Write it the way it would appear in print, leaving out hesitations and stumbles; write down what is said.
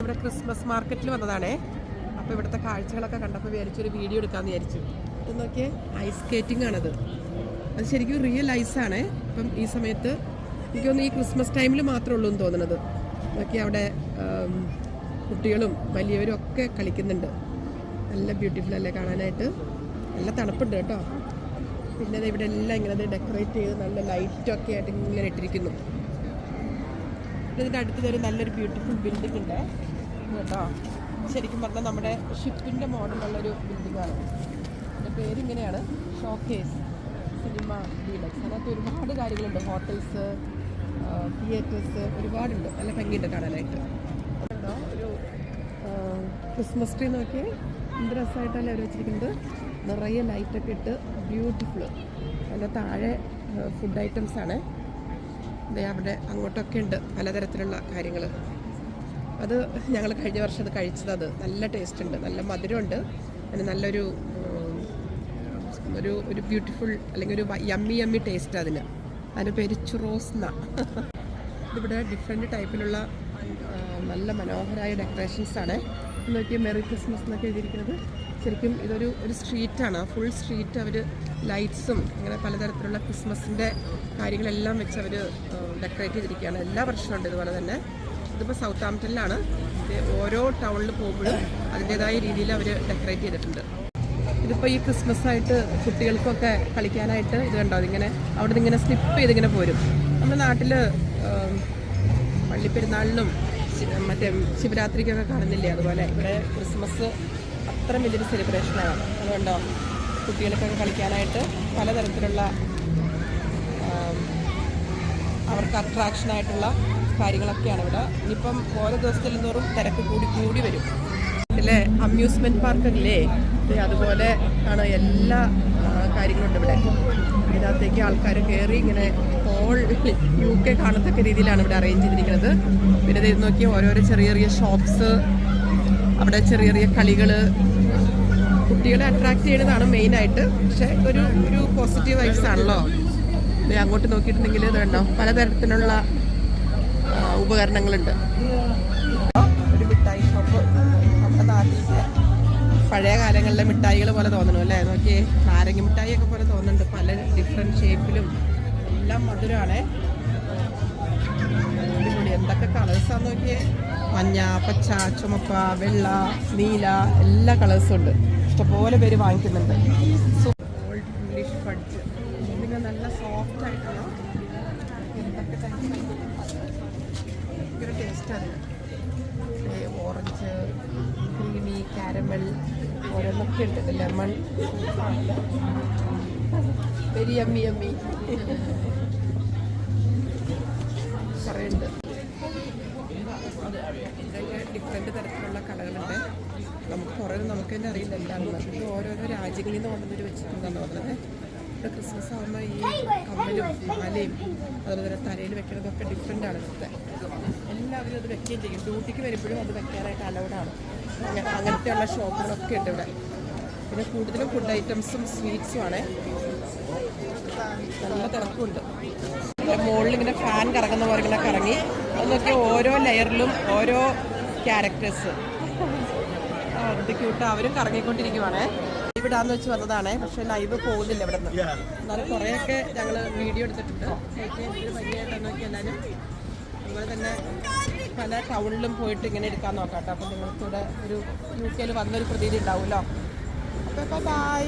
ഇവിടെ ക്രിസ്മസ് മാർക്കറ്റിൽ വന്നതാണേ. അപ്പോൾ ഇവിടുത്തെ കാഴ്ചകളൊക്കെ കണ്ടപ്പോൾ വിചാരിച്ചൊരു വീഡിയോ എടുക്കാമെന്ന് വിചാരിച്ചു. ഇത് നോക്കിയേ, ഐസ് സ്കേറ്റിംഗ് ആണത്. അത് ശരിക്കും റിയൽ ഐസാണേ. ഇപ്പം ഈ സമയത്ത് എനിക്കൊന്ന് ഈ ക്രിസ്മസ് ടൈമിൽ മാത്രമേ ഉള്ളൂ എന്ന് തോന്നുന്നത്. നോക്കി അവിടെ കുട്ടികളും വലിയവരും ഒക്കെ കളിക്കുന്നുണ്ട്. നല്ല ബ്യൂട്ടിഫുൾ അല്ലേ കാണാനായിട്ട്. നല്ല തണുപ്പുണ്ട് കേട്ടോ. പിന്നെ ഇവിടെ എല്ലാം ഇങ്ങനെ ഡെക്കറേറ്റ് ചെയ്ത് നല്ല ലൈറ്റൊക്കെ ആയിട്ട് ഇങ്ങനെ ഇട്ടിരിക്കുന്നു. ഇതിൻ്റെ അടുത്തൊരു നല്ലൊരു ബ്യൂട്ടിഫുൾ ബിൽഡിംഗ് ഉണ്ട് കേട്ടോ. ശരിക്കും പറഞ്ഞാൽ നമ്മുടെ ഷിപ്പിൻ്റെ മോഡലുള്ളൊരു ബിൽഡിങ്ങാണ്. എൻ്റെ പേരിങ്ങനെയാണ്, ഷോക്കേസ് സിനിമ ഡീലക്സ്. അതിനകത്ത് ഒരുപാട് കാര്യങ്ങളുണ്ട്. ഹോട്ടൽസ്, തിയേറ്റേഴ്സ് ഒരുപാടുണ്ട്. നല്ല ഭംഗിയുണ്ട് കാണാനായിട്ട്. കേട്ടോ ഒരു ക്രിസ്മസ് ട്രീ നോക്കി എന്ത് രസമായിട്ടല്ലേ അവർ വെച്ചിരിക്കുന്നത്. നിറയെ ലൈറ്റൊക്കെ ഇട്ട് ബ്യൂട്ടിഫുൾ. അതിൻ്റെ താഴെ ഫുഡ് ഐറ്റംസാണ്. അവിടെ അങ്ങോട്ടൊക്കെ ഉണ്ട് പലതരത്തിലുള്ള കാര്യങ്ങൾ. അത് ഞങ്ങൾ കഴിഞ്ഞ വർഷം അത് കഴിച്ചത്. അത് നല്ല ടേസ്റ്റ് ഉണ്ട്, നല്ല മധുരമുണ്ട്. അതിന് നല്ലൊരു ഒരു ബ്യൂട്ടിഫുൾ അല്ലെങ്കിൽ ഒരു യമ്മി ടേസ്റ്റ് അതിന്. അതിൻ്റെ പേര് ചുറോസ് എന്നാ. ഇതിവിടെ ഡിഫറെൻറ്റ് ടൈപ്പിലുള്ള നല്ല മനോഹരമായ ഡെക്കറേഷൻസാണ്. നോക്കിയാൽ മെറി ക്രിസ്മസ് എന്നൊക്കെ എഴുതിയിരിക്കുന്നത്. ശരിക്കും ഇതൊരു സ്ട്രീറ്റാണ്. ഫുൾ സ്ട്രീറ്റ് അവർ ലൈറ്റ്സും ഇങ്ങനെ പലതരത്തിലുള്ള ക്രിസ്മസിൻ്റെ കാര്യങ്ങളെല്ലാം വെച്ച് അവർ ഡെക്കറേറ്റ് ചെയ്തിരിക്കുകയാണ്. എല്ലാ വർഷവും ഉണ്ട് ഇതുപോലെ തന്നെ. ഇതിപ്പോൾ സൗത്ത് ആംപ്ടണിലാണ്. ഓരോ ടൗണിൽ പോകുമ്പോഴും അതിൻ്റേതായ രീതിയിൽ അവർ ഡെക്കറേറ്റ് ചെയ്തിട്ടുണ്ട്. ഇതിപ്പോൾ ഈ ക്രിസ്മസ് ആയിട്ട് കുട്ടികൾക്കൊക്കെ കളിക്കാനായിട്ട് ഇത് കണ്ടോ, അതിങ്ങനെ അവിടെ നിന്ന് ഇങ്ങനെ സ്ലിപ്പ് ചെയ്തിങ്ങനെ പോരും. നമ്മുടെ നാട്ടിൽ പള്ളിപ്പെരുന്നാളിനും മറ്റേ ശിവരാത്രിക്കൊക്കെ കാണുന്നില്ലേ, അതുപോലെ ഇവിടെ ക്രിസ്മസ് അത്ര വലിയൊരു സെലിബ്രേഷനാണ്. അതുകൊണ്ടോ കുട്ടികൾക്കൊക്കെ കളിക്കാനായിട്ട് പലതരത്തിലുള്ള അവർക്ക് അട്രാക്ഷനായിട്ടുള്ള കാര്യങ്ങളൊക്കെയാണ് ഇവിടെ. ഇനിയിപ്പം ഓരോ ദിവസത്തിൽ തോറും തിരക്ക് കൂടി വരും. ഇതിലെ അമ്യൂസ്മെൻറ്റ് പാർക്കില്ലേ, അതുപോലെ ആണ് എല്ലാ കാര്യങ്ങളുണ്ട് ഇവിടെ. ഇതിനകത്തേക്ക് ആൾക്കാർ കയറി ഇങ്ങനെ ഹോൾ UK കാണത്തക്ക രീതിയിലാണ് ഇവിടെ അറേഞ്ച് ചെയ്തിരിക്കുന്നത്. പിന്നെ ഇത് നോക്കിയാൽ ഓരോരോ ചെറിയ ഷോപ്സ്, അവിടെ ചെറിയ കളികൾ, കുട്ടികളെ അട്രാക്ട് ചെയ്യുന്നതാണ് മെയിനായിട്ട്. പക്ഷേ ഒരു പോസിറ്റീവ് വൈബ്സ് ആണല്ലോ. അങ്ങോട്ട് നോക്കിയിട്ടുണ്ടെങ്കിൽ ഇത് കണ്ടോ പലതരത്തിലുള്ള ഉപകരണങ്ങളുണ്ട്. ഒരു മിഠായി ഷോപ്പ്. നമ്മുടെ നാട്ടിലെ പഴയ കാലങ്ങളിലെ മിഠായികൾ പോലെ തോന്നണം അല്ലേ. നോക്കിയേ, നാരങ്ങ മിഠായിയൊക്കെ പോലെ തോന്നുന്നുണ്ട്. പല ഡിഫറെൻറ്റ് ഷേപ്പിലും എല്ലാം മധുരമാണേ. അടിപൊളി. എന്തൊക്കെ കളേഴ്സാന്ന് നോക്കിയേ. മഞ്ഞ, പച്ച, ചുമപ്പ, വെള്ള, നീല എല്ലാ കളേഴ്സും ഉണ്ട്. ഇഷ്ടംപോലെ പേര് വാങ്ങിക്കുന്നുണ്ട്. ഓൾഡ് ഇംഗ്ലീഷ് ഫഡ്ജ് നിങ്ങൾ നല്ല സോഫ്റ്റ് ആയിട്ടുള്ള എന്തൊക്കെ ഭയങ്കര ടേസ്റ്റാണ്. ഓറഞ്ച്, ക്രീമി, കാരമൽ ഓരോന്നൊക്കെ ഉണ്ട്. ലെമൺ, വെരി യമ്മി കുറേ ഉണ്ട്. ഇതൊക്കെ ഡിഫറെൻറ്റ് തരത്തിലുള്ള കടകളുണ്ട്. നമുക്ക് തന്നെ അറിയില്ല എന്താണെന്ന്. ഇത് ഓരോരോ രാജ്യങ്ങളിൽ നിന്ന് കൊണ്ടുവന്നൊരു വെച്ചിട്ടുണ്ടെന്ന് പറഞ്ഞത്. ഇവിടെ ക്രിസ്മസ് ആകുമ്പോൾ ഈ കമ്മലും മാലയും അതുപോലെ തന്നെ തലയിൽ വെക്കുന്നതൊക്കെ ഡിഫറെൻ്റാണ് ഇവിടുത്തെ. എല്ലാവരും അത് വെക്കുകയും ചെയ്യും. ഡ്യൂട്ടിക്ക് വരുമ്പോഴും അത് വെക്കാനായിട്ട് അലൗഡാണ്. അങ്ങനത്തെയുള്ള ഷോപ്പുകളൊക്കെ ഉണ്ട് ഇവിടെ. പിന്നെ കൂടുതലും ഫുഡ് ഐറ്റംസും സ്വീറ്റ്സും ആണ്. നല്ല തിരക്കുണ്ട്. മുകളിൽ ഇങ്ങനെ ഫാൻ കറങ്ങുന്ന പോലെ ഇങ്ങനെ കറങ്ങി അതൊക്കെ ഓരോ ലെയറിലും ഓരോ ക്യാരക്ടേഴ്സ്. അത് ക്യൂട്ട്. അവരും കറങ്ങിക്കൊണ്ടിരിക്കുവാണേ. ഇവിടാന്ന് വെച്ച് വന്നതാണേ. പക്ഷെ ലൈവ് പോകുന്നില്ല ഇവിടെ നിന്ന്. എന്നാലും കുറേയൊക്കെ ഞങ്ങൾ വീഡിയോ എടുത്തിട്ടുണ്ട്. ഒരു ഭംഗിയായിട്ടാണ് നോക്കി എല്ലാവരും. അതുപോലെ തന്നെ പല ടൗണിലും പോയിട്ട് ഇങ്ങനെ എടുക്കാൻ നോക്കാം കേട്ടോ. അപ്പം നിങ്ങൾക്കിവിടെ ഒരു UK വന്നൊരു പ്രതീതി ഉണ്ടാവുമല്ലോ. അപ്പോൾ ബൈ.